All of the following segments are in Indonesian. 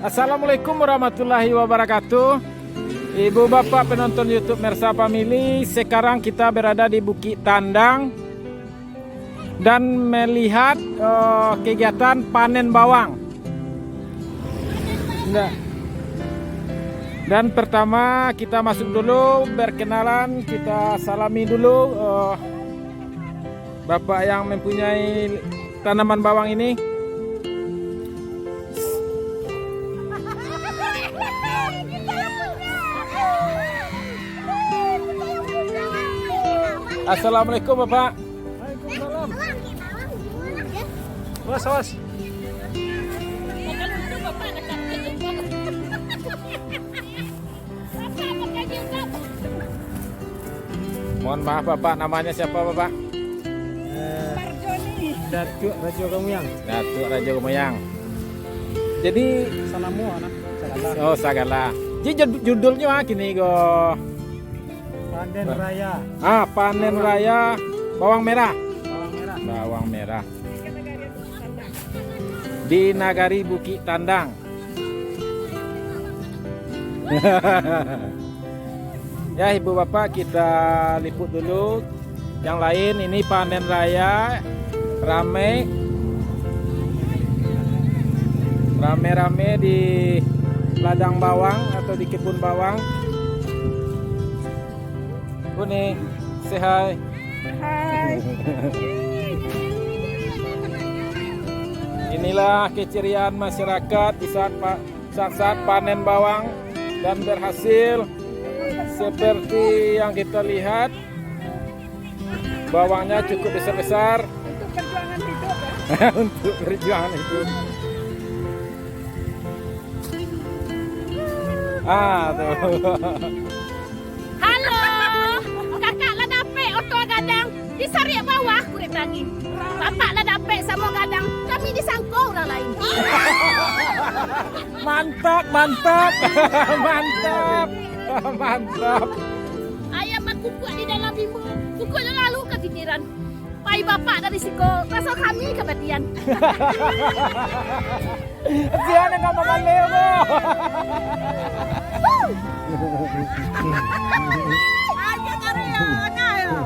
Assalamualaikum warahmatullahi wabarakatuh. Ibu bapak penonton YouTube Mersa Family, sekarang kita berada di Bukit Tandang dan melihat kegiatan panen bawang. Dan pertama kita masuk dulu, berkenalan, kita salami dulu bapak yang mempunyai tanaman bawang ini. Assalamualaikum Bapak. Waalaikumsalam. Awas. Mohon maaf Bapak, namanya siapa Bapak? Datuk Raja Kemoyang. Datuk Raja Kemoyang. Jadi Salamu anak Sagala. oh Sagala. Jadi judulnya gini go. Panen Raya. Panen raya bawang merah. Bawang merah. Bawang merah. Di Nagari Bukit Tandang. Ya ibu bapak, kita liput dulu. Yang lain ini panen raya rame di ladang bawang atau di kebun bawang. Nih, say hi. Hai. Inilah keceriaan masyarakat di saat panen bawang dan berhasil seperti yang kita lihat. Bawangnya cukup besar-besar. Untuk perjuangan hidup ya. Untuk perjuangan hidup. Tuh. Disari bawah kurip lagi. Bapak lah dapat sama gadang, kami disangkau orang lain. Mantap. Ayam kukuh di dalam bimbo. Kukuh lalu ketidiran. Pai bapak dari siko, rasa kami kebatian. Siapa yang mau maleo mo? Aja karya, ayo.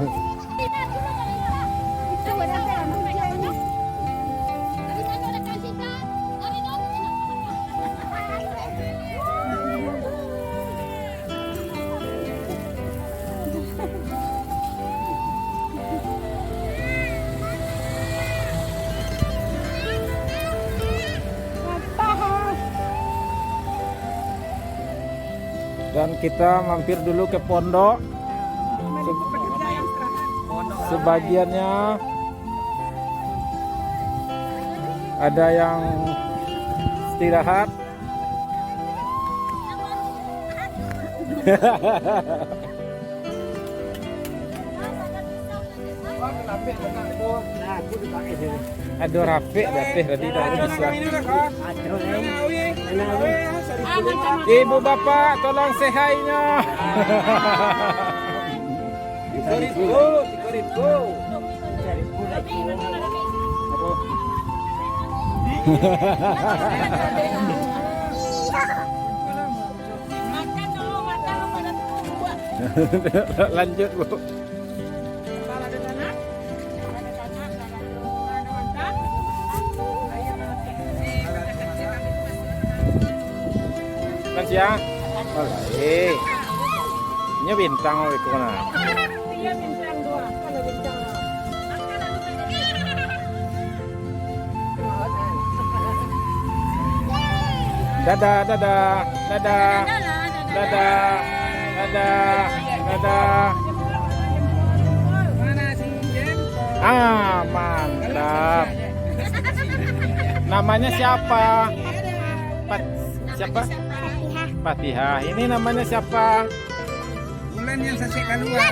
Dan kita mampir dulu ke pondok. Sebagiannya ada yang istirahat. Aduh rapi tadi bisa. Ibu bapak tolong sehainya. Lanjut Bu. Kan siang? Baik. Ini bintang oleh kemana? Iya bintang 2. Kalau bintang. Dadah. Mana si Jen? Mantap. Namanya siapa? Siapa? Fatihah. Ini namanya siapa? Bulan yang sesek keluar.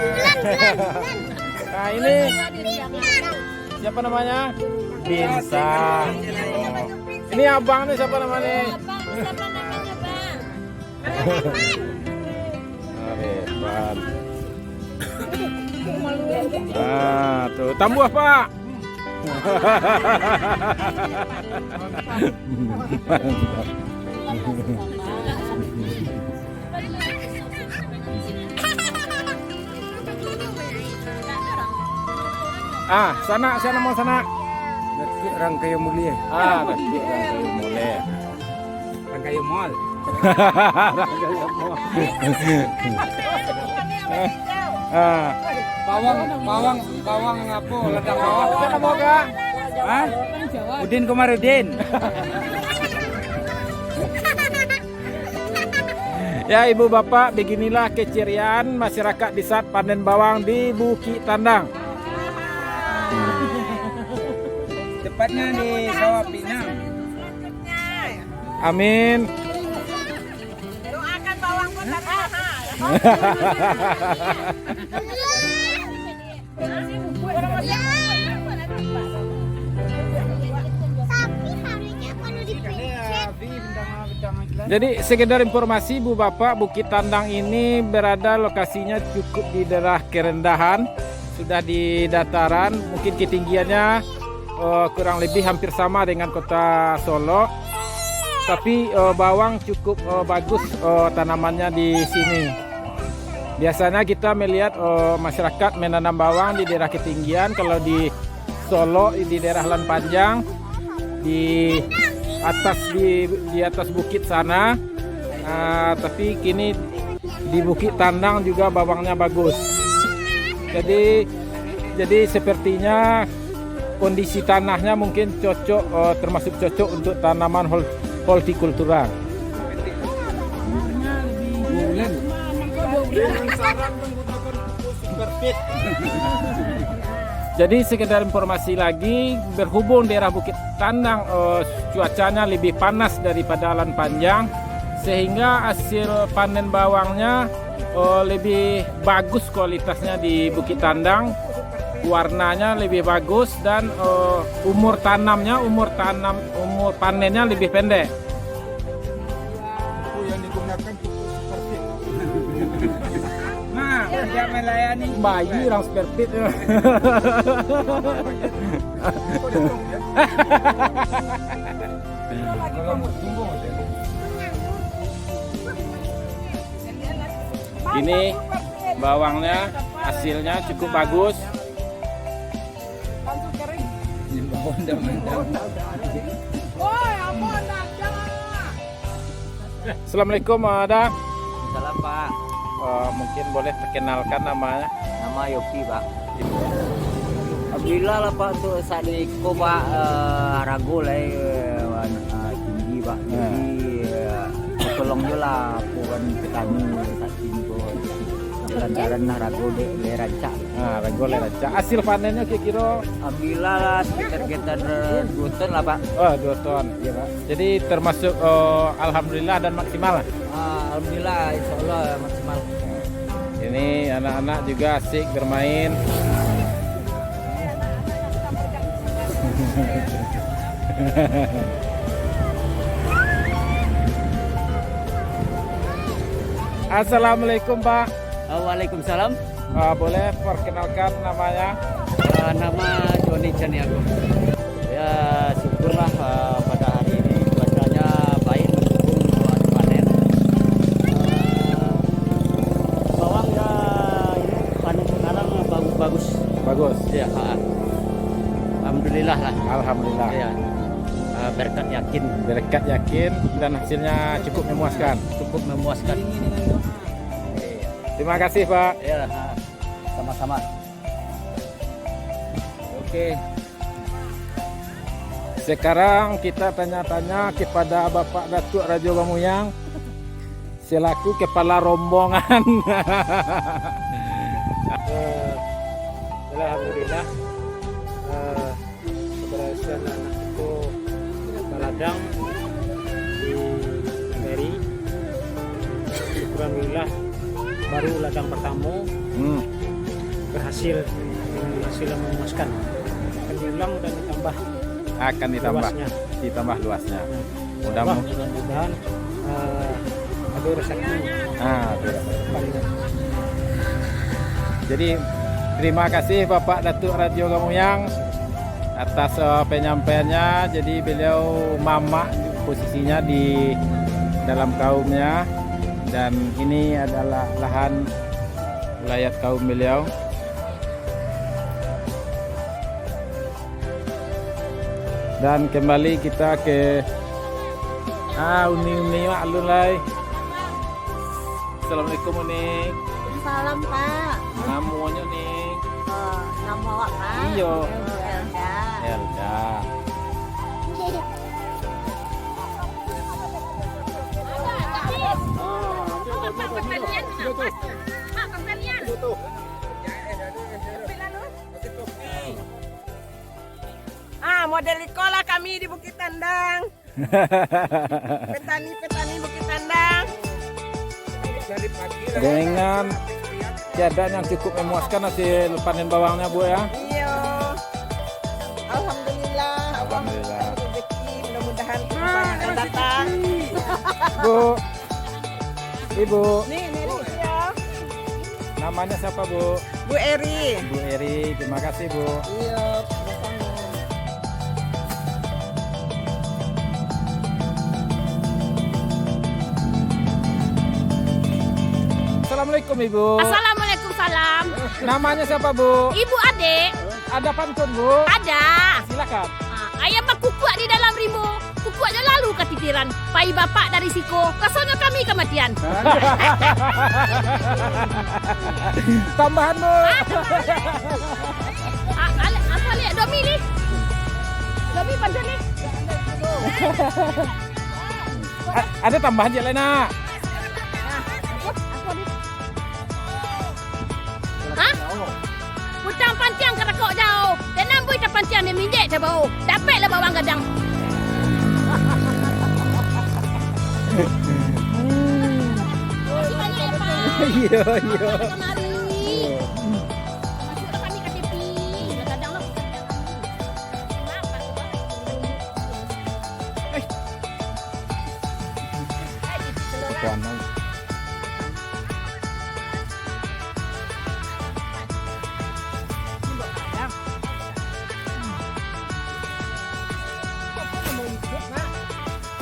Nah ini siapa namanya? Bintang. Ini abang nih, siapa namanya? Reban. Tuh tambah Pak. Mantap. Sana mau sana. Datuk Rangkaya Mulia. Datuk Rangkaya Mulia. Rangkaya Mall. Bawang apa? Ladang bawang. Sana mau Kak? Hah? Udin Komarudin. Ya Ibu Bapak, beginilah keceriaan masyarakat di saat panen bawang di Bukit Tandang. Tepatnya di Sawah Pinang. Amin. Doakan bawang pun tak mahal. Jadi sekedar informasi Bu Bapak, Bukit Tandang ini berada lokasinya cukup di daerah kerendahan, sudah di dataran, mungkin ketinggiannya kurang lebih hampir sama dengan kota Solo. Tapi bawang cukup bagus tanamannya di sini. Biasanya kita melihat masyarakat menanam bawang di daerah ketinggian. Kalau di Solo di daerah Lan Panjang, di atas bukit sana. Tapi kini di Bukit Tandang juga bawangnya bagus. Jadi sepertinya kondisi tanahnya mungkin cocok, termasuk cocok untuk tanaman hortikultura. Jadi sekedar informasi lagi, berhubung daerah Bukit Tandang cuacanya lebih panas daripada Lan Panjang, sehingga hasil panen bawangnya lebih bagus kualitasnya di Bukit Tandang, warnanya lebih bagus, dan umur panennya lebih pendek. Yang digunakan Nah, dia melayani Bayi orang sperpit. Ini bawangnya hasilnya cukup bagus. Assalamualaikum Ada. Salam Pak, Mungkin boleh perkenalkan namanya. nama Yopi Pak. Alhamdulillah lah Pak, untuk saat ini ko Pak ragu lah tinggi Pak. Jadi tolong juga lah puan petani saat ini ko jalan-jalan lah ragu le rancak. Ragu leraca. Hasil panennya kira-kira Alhamdulillah lah sekitar 2 ton lah Pak. 2 ton. Iya Pak. Jadi termasuk alhamdulillah dan maksimal lah. Alhamdulillah, insya Allah maksimal. Ini anak-anak juga asik bermain. Assalamualaikum Pak. Waalaikumsalam. Boleh perkenalkan namanya? Nama Joni Caniago. Ya syukurlah pada hari ini cuacanya baik mendukung buat panen. Bawang ya ini panen sekarang bagus. Bagus. Ya, alhamdulillah lah. Alhamdulillah. Ya, berkat yakin dan hasilnya cukup memuaskan. cukup memuaskan. Terima kasih Pak. Ya, sama-sama. Oke. Sekarang kita tanya-tanya kepada Bapak Datuk Rajo Bamuyang selaku kepala rombongan. Alhamdulillah keberhasilan anak itu meladang di Meri. Alhamdulillah baru ladang pertama berhasil dengan hasil yang memuaskan. Akan diulang dan ditambah Ditambah luasnya. mudah-mudahan ada rezeki. Jadi terima kasih Bapak Datuk Radio Gamuyang atas penyampaiannya. Jadi beliau mama posisinya di dalam kaumnya, dan ini adalah lahan wilayah kaum beliau. Dan kembali kita ke Uni maklum lai. Assalamualaikum Uni. Salam Pak. Namanya nih. Nama awak Pak. Iyo. Elda. Elda. Model sekolah kami di Bukit Tandang. Petani-petani Bukit Tandang. Dengan keadaan yang cukup memuaskan hasil panen bawangnya Bu ya. Iya. Alhamdulillah. Alhamdulillah. Rezeki, mudah-mudahan akan datang. Bu, Ibu, Nih, ya. namanya siapa Bu? Bu Eri. Bu Eri, terima kasih Bu. Iya. Assalamualaikum Ibu. Assalamualaikum salam. Namanya siapa Bu? Ibu adik Ada pantun Bu? ada. Silakan. Ayam berkukuak di dalam rimbo. Kukuaknya lalu ketitiran. Pai bapak dari siko. Kesono kami kematian. Tambahan Bu. Apa lihat Domi ni? Domi pantun ni. Ada tambahan je Lena. Putang pantiang ke rekok jauh. Dan nambui tak pantiang dia minjek tak bau. Dapatlah bawang gadang. Terima kasih banyak ya Pak. Iya, iya. Kemari. Masuklah kami KTP. Gadang lah bukan gadang kami. Maaf Pak.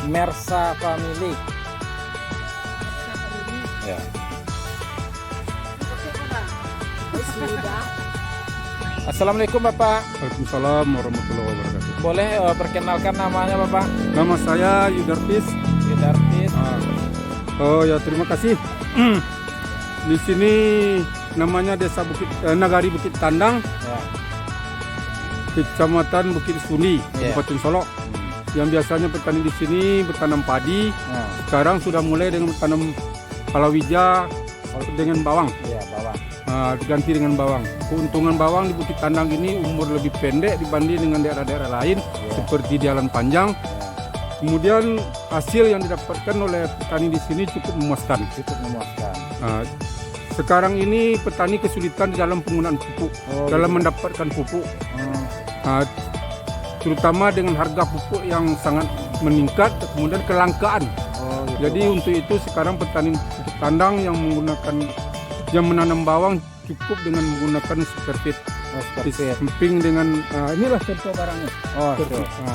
Mersa Family. Ya. Assalamualaikum Bapak. Waalaikumsalam warahmatullahi wabarakatuh. Boleh perkenalkan namanya Bapak? Nama saya Yudarpis. Yudarpis. Oh ya, terima kasih. Di sini namanya Desa Nagari Bukit Tandang, Ya. Kecamatan Bukit Suni, Ya. Kabupaten Solok. Yang biasanya petani di sini bertanam padi, Nah, sekarang sudah mulai dengan bertanam palawija dengan bawang. ya bawang. Diganti dengan bawang. Keuntungan bawang di Bukit Tandang ini umur lebih pendek dibanding dengan daerah-daerah lain seperti di Jalan Panjang. Kemudian hasil yang didapatkan oleh petani di sini cukup memuaskan. Cukup memuaskan. Sekarang ini petani kesulitan di dalam penggunaan pupuk, dalam mendapatkan pupuk, terutama dengan harga pupuk yang sangat meningkat, kemudian kelangkaan. Gitu, Jadi Pak. untuk itu sekarang petani Bukit Tandang yang menanam bawang cukup dengan menggunakan superfit. Di samping dengan inilah contoh barangnya. Oh, Superfit. itu.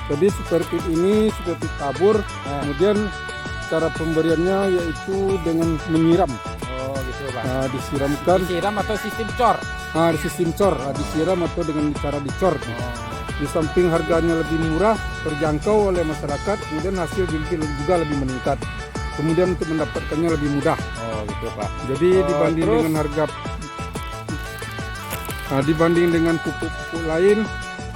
Jadi superfit ini superfit tabur, kemudian cara pemberiannya yaitu dengan menyiram. Oh, gitu Pak. Disiramkan Disiram atau sistem cor? di sistem cor, disiram atau dengan cara dicor. Di samping harganya lebih murah, terjangkau oleh masyarakat, kemudian hasil juga lebih meningkat. Kemudian untuk mendapatkannya lebih mudah. Oh, gitu Pak. Jadi dibanding terus? dengan harga, dibanding dengan pupuk-pupuk lain,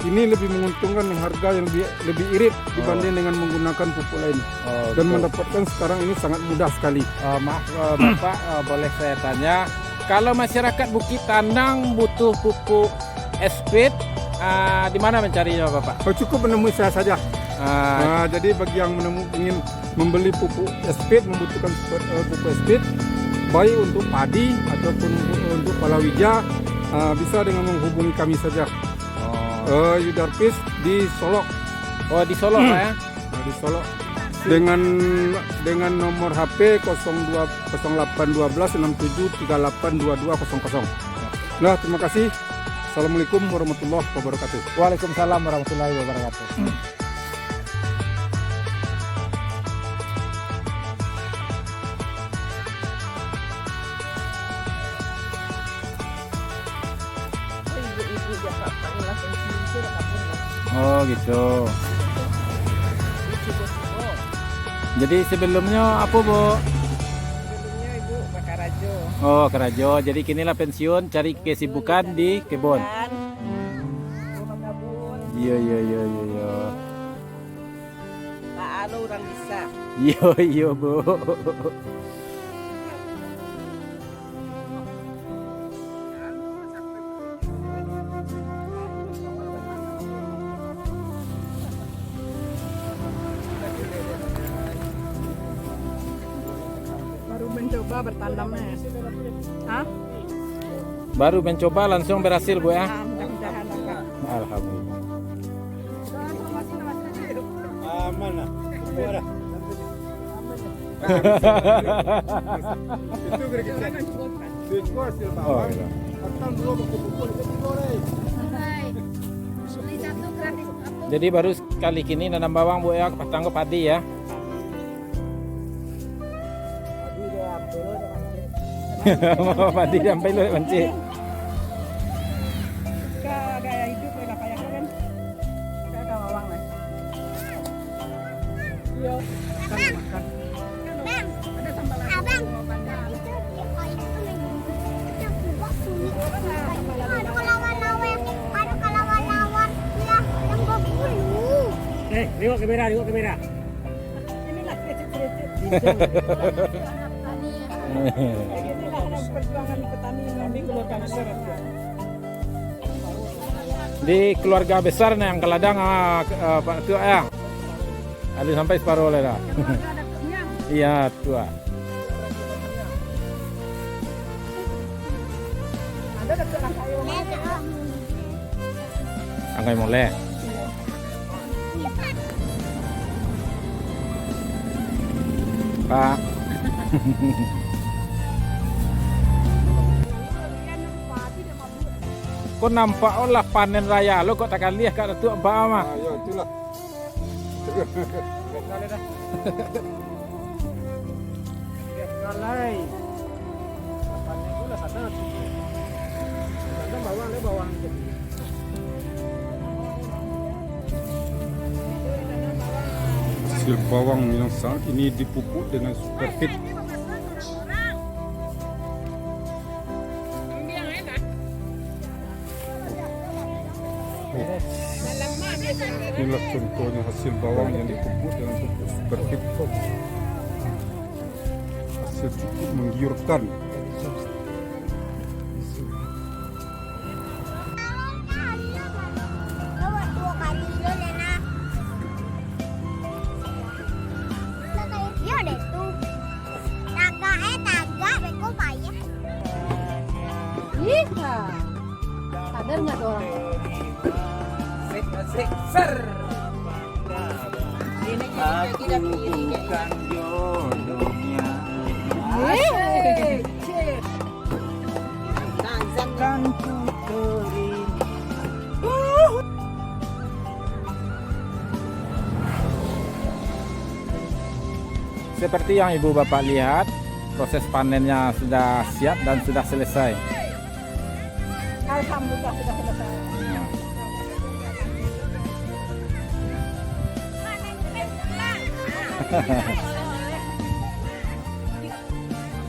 ini lebih menguntungkan dengan harga yang lebih irit dibanding dengan menggunakan pupuk lain. Oh, Dan gitu. mendapatkan sekarang ini sangat mudah sekali. Maaf Bapak, boleh saya tanya, kalau masyarakat Bukit Tandang butuh pupuk Speed, di mana mencarinya Bapak? Cukup menemui saya saja. Jadi bagi yang ingin membeli pupuk Speed, membutuhkan pupuk Speed, baik untuk padi ataupun untuk palawija, bisa dengan menghubungi kami saja. Yudarpis di Solok. Oh, di Solo Pak ya? Di Solok. Dengan nomor HP 0812 67 38 2200. Nah, terima kasih. Assalamualaikum warahmatullahi wabarakatuh. Waalaikumsalam warahmatullahi wabarakatuh. Oh gitu. Jadi sebelumnya apa Bu? Sebelumnya ibu Bakarajo. Oh Kerajo. Jadi kinilah pensiun cari kesibukan di kebun. Kan, rumah kabun. Iya iya iya iya. Iya. Pak Alo orang bisa. Iya iya Bu. Baru mencoba bertanamnya. Hah? Baru mencoba langsung berhasil Bu ya. Mudah-mudahan agak. Alhamdulillah. Aman lah. Suara. Itu berkecil. Itu hasil Oh bawang. iya. Atau dulu pukul itu digoreng. Beli satu gratis apa? Jadi baru kali ini nanam bawang Bu ya, patang ke padi ya. Mau padi sampai lu benci. Gaya hidup mereka kayak kan. Kayak bawang lah. Iya. Makan. Ada sambal lagi. Abang. Tengok kamera, tengok kamera. Inilah kecil-kecil. Inilah perjuangan petani kami keluarga besar. Di keluarga besar nih yang keladang Pak Tua ya. Ada sampai separuh oleh dah. Iya tua. Ada dekat kayu. Angkai mulai. Pak. Kok nampak olah panen raya lo kok takkan lihat kat tu apa mah. Ah, ya itulah. Kalai. Apanya pula sana. Sana bawang le bawang. Hasil bawang yang saat ini dipupuk dengan superfit. Inilah contohnya hasil bawang yang dipupuk dengan pupuk superfit. Hasil cukup menggiurkan. Iya. Sadar nggak tuh orang? Ser. Aku bukan jodohnya. Kan ku terima. Seperti yang ibu bapak lihat, proses panennya sudah siap dan sudah selesai. Alhamdulillah sudah selesai.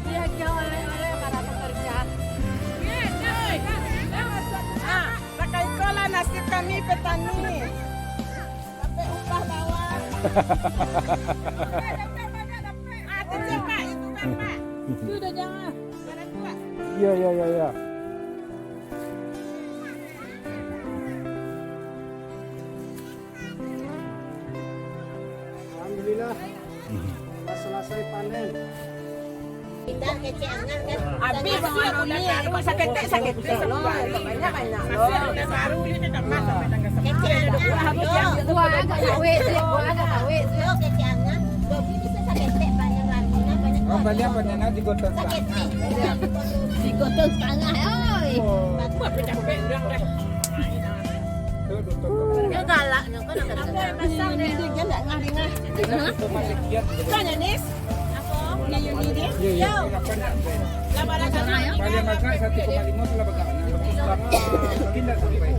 Dia jauh para pekerja. Pakai kola nasib kami petani. Sampai upah bawang. Itu Pak, itu kan Pak. Sudah jangan. Ada dua. Iya iya iya iya. Alhamdulillah. Selesai panen. Habis dia punya sakit. Banyak. Baru dia dah masak sampai tanggal 10. Gua agak kawin, gua agak kawin. Oh, banyak banana digotong Pak. Digotong setengah, oi. Capek urang dah. Dia galak, kan ada Pasang dia enggak ngah-ngah. Masih kiat. Kan Nis? Apa? Ini dia. Iya. Labaran sana. Kalian makan 1,5 telah bagaimana? Tidak sampai.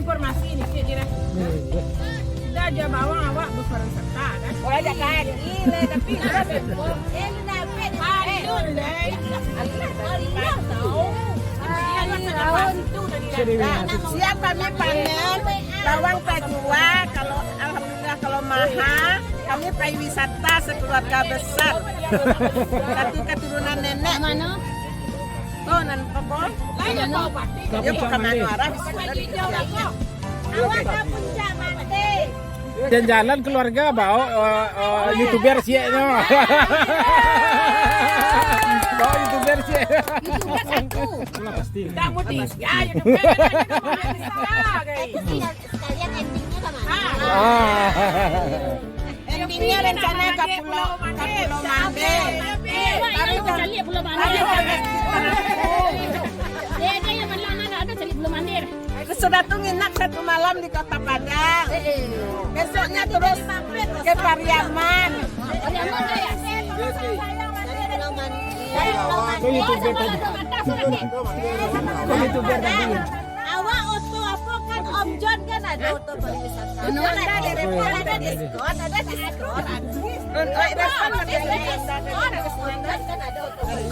Informasi ini kira sudah aja bawang awak berperan serta kan? Oh ada kan? Ini tapi siap kami panen bawang P2 kalau alhamdulillah kalau mahal kami pariwisata sekeluarga besar satu keturunan nenek mana? Oh nan kebon? Ya bukan manuara di awak ke puncak mati. Jalan keluarga bawa youtuber sih no. Bawa youtuber sih. Pasti. Tak mudi. Ya youtuber. Sekalian endingnya kemana? Endingnya rencana ke Pulau Mande. Baru cari Pulau Mandir. Dia yang mana ada cari Pulau Mandir. Sudah tuh nginap 1 malam di Kota Padang. Besoknya terus ke Pariaman. Pariaman ya? Awak auto apa kan Om John kan ada auto pariwisata. Ada diskon, ada diskon.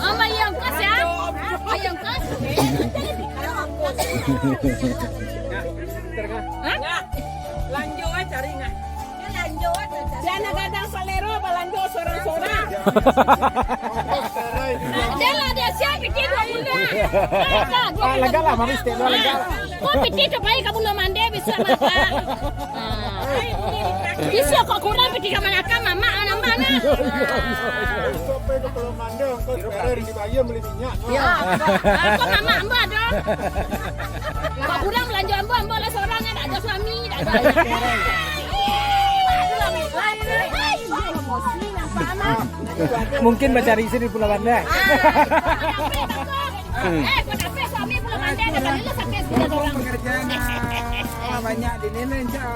Oh, bayang kos ya? Bayang kos? Lanjut aja cari nggak? Lanjut. Jangan kadang salero balanjut sorang-sorang. Dia lah dia siap pikir 2 bulan. Lega lah manis teh lega. Kau pikir kebaik kamu lo mandi bisa makan. Bisa kok kurang pikir ke mana mama anak mana? Sampai ke Pulau Mandang, kau sekarang di Bayu beli minyak. Kok mama ambo ada? Kok kurang belanja ambo lah seorang kan ada suami, ada. Mungkin mencari istri di Pulau Banda. Kau dapat suami Pulau Banda ada kali lu sampai 3 orang. banyak di ini aja.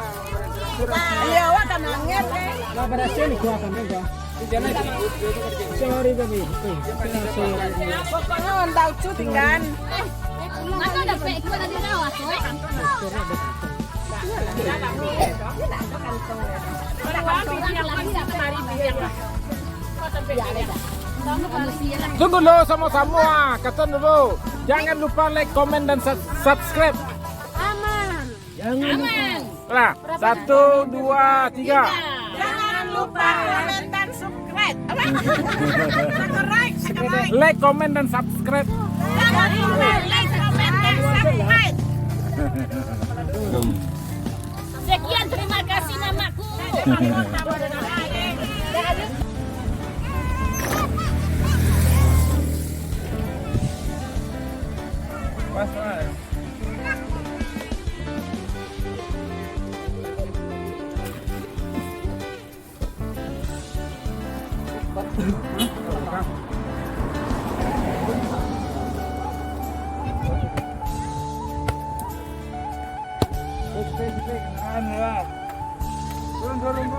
Iya, awak kan langer kan. Lah berhasil nih gua akan enggak. Sorry baby. Pokoknya on tahu cuti kan. Maka ada pek gua tadi rawat, coy. Tunggu dulu sama-sama, kata dulu. Jangan lupa like, komen dan subscribe. Aman. Lah, 1, 2, 3. Jangan lupa komen dan subscribe. Like, komen dan subscribe. Jangan lupa like, komen dan subscribe. Sekian terima kasih mamaku. Turun.